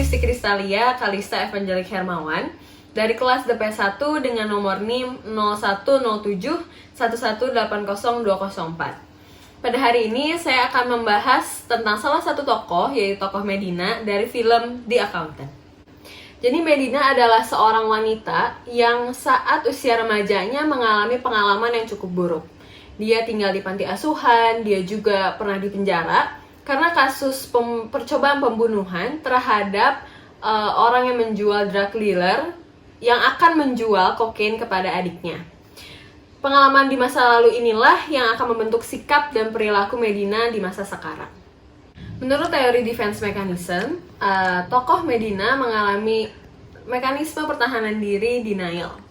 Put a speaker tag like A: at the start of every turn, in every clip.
A: Kristi Kristalia Kalista Evangelik Hermawan dari kelas DP1 dengan nomor NIM 010711802004. Pada hari ini saya akan membahas tentang salah satu tokoh, yaitu tokoh Medina dari film The Accountant. Jadi Medina adalah seorang wanita yang saat usia remajanya mengalami pengalaman yang cukup buruk. Dia tinggal di panti asuhan, dia juga pernah dipenjara karena kasus percobaan pembunuhan terhadap orang yang menjual drug dealer yang akan menjual kokain kepada adiknya. Pengalaman di masa lalu inilah yang akan membentuk sikap dan perilaku Medina di masa sekarang. Menurut teori defense mechanism, tokoh Medina mengalami mekanisme pertahanan diri denial.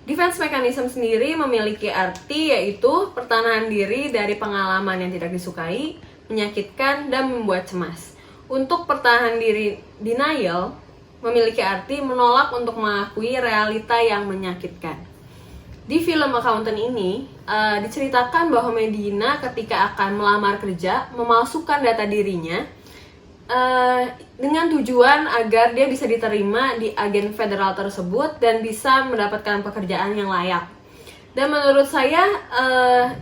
A: Defense mechanism sendiri memiliki arti yaitu pertahanan diri dari pengalaman yang tidak disukai, menyakitkan, dan membuat cemas. Untuk pertahanan diri denial memiliki arti menolak untuk mengakui realita yang menyakitkan. Di film Accountant ini diceritakan bahwa Medina ketika akan melamar kerja memalsukan data dirinya dengan tujuan agar dia bisa diterima di agen federal tersebut dan bisa mendapatkan pekerjaan yang layak. Dan menurut saya,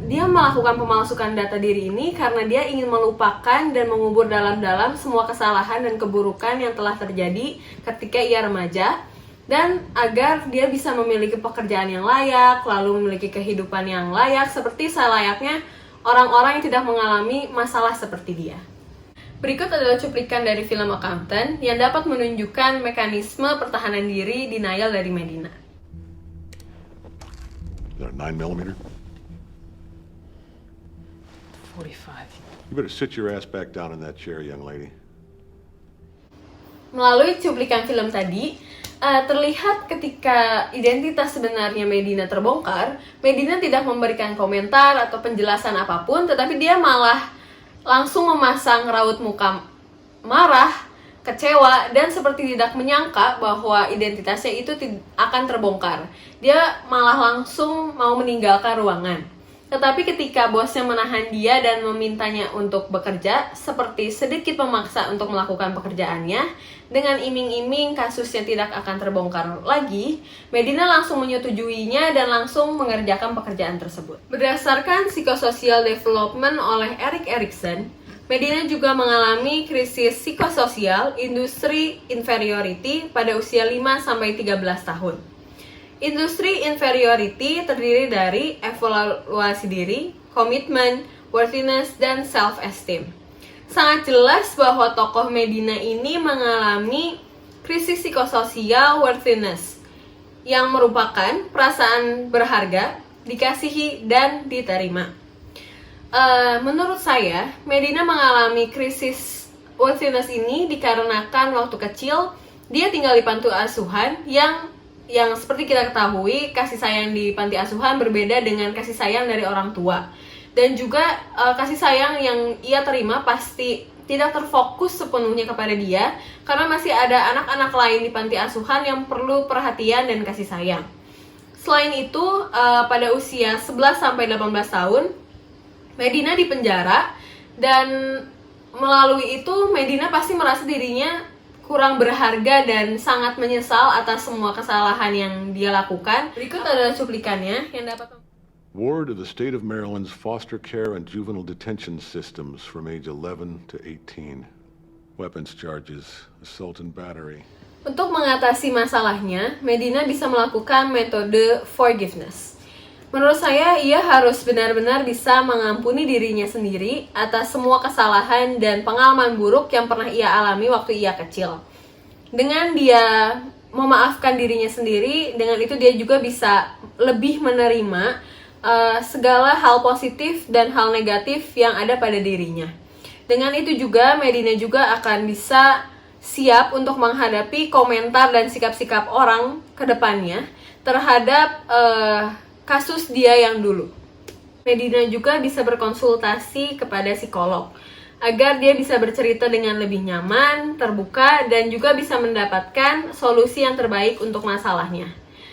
A: dia melakukan pemalsukan data diri ini karena dia ingin melupakan dan mengubur dalam-dalam semua kesalahan dan keburukan yang telah terjadi ketika ia remaja, dan agar dia bisa memiliki pekerjaan yang layak, lalu memiliki kehidupan yang layak seperti selayaknya orang-orang yang tidak mengalami masalah seperti dia. Berikut adalah cuplikan dari film Accountant yang dapat menunjukkan mekanisme pertahanan diri denial dari Medina.
B: Is that a 9mm?
C: 45.
B: You better sit your ass back down in that chair, young lady.
A: Melalui cuplikan film tadi, terlihat ketika identitas sebenarnya Medina terbongkar, Medina tidak memberikan komentar atau penjelasan apapun, tetapi dia malah langsung memasang raut muka marah, kecewa, dan seperti tidak menyangka bahwa identitasnya itu akan terbongkar. Dia malah langsung mau meninggalkan ruangan. Tetapi ketika bosnya menahan dia dan memintanya untuk bekerja, seperti sedikit memaksa untuk melakukan pekerjaannya, dengan iming-iming kasusnya tidak akan terbongkar lagi, Medina langsung menyetujuinya dan langsung mengerjakan pekerjaan tersebut. Berdasarkan Psychosocial Development oleh Erik Erikson, Medina juga mengalami krisis psikososial industri inferiority pada usia 5-13 tahun. Industri inferiority terdiri dari evaluasi diri, komitmen, worthiness, dan self-esteem. Sangat jelas bahwa tokoh Medina ini mengalami krisis psikososial worthiness, yang merupakan perasaan berharga, dikasihi, dan diterima. Menurut saya, Medina mengalami krisis worthiness ini dikarenakan waktu kecil dia tinggal di panti asuhan yang seperti kita ketahui, kasih sayang di panti asuhan berbeda dengan kasih sayang dari orang tua. Dan juga kasih sayang yang ia terima pasti tidak terfokus sepenuhnya kepada dia, karena masih ada anak-anak lain di panti asuhan yang perlu perhatian dan kasih sayang. Selain itu, pada usia 11-18 tahun, Medina dipenjara, dan melalui itu Medina pasti merasa dirinya kurang berharga dan sangat menyesal atas semua kesalahan yang dia lakukan. Berikut adalah cuplikannya yang dapat
B: Ward of the State of Maryland's foster care and juvenile detention systems from age 11 to 18. Weapons charges, assault and battery.
A: Untuk mengatasi masalahnya, Medina bisa melakukan metode forgiveness. Menurut saya, ia harus benar-benar bisa mengampuni dirinya sendiri atas semua kesalahan dan pengalaman buruk yang pernah ia alami waktu ia kecil. Dengan dia memaafkan dirinya sendiri, dengan itu dia juga bisa lebih menerima segala hal positif dan hal negatif yang ada pada dirinya. Dengan itu juga, Medina juga akan bisa siap untuk menghadapi komentar dan sikap-sikap orang ke depannya terhadap kasus dia yang dulu. Medina juga bisa berkonsultasi kepada psikolog agar dia bisa bercerita dengan lebih nyaman, terbuka, dan juga bisa mendapatkan solusi yang terbaik untuk masalahnya.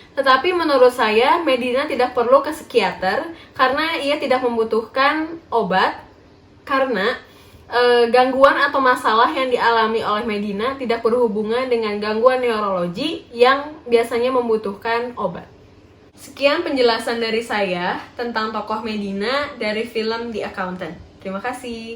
A: Tetapi menurut saya, Medina tidak perlu ke psikiater karena ia tidak membutuhkan obat, karena gangguan atau masalah yang dialami oleh Medina tidak berhubungan dengan gangguan neurologi yang biasanya membutuhkan obat. Sekian penjelasan dari saya tentang tokoh Medina dari film The Accountant. Terima kasih.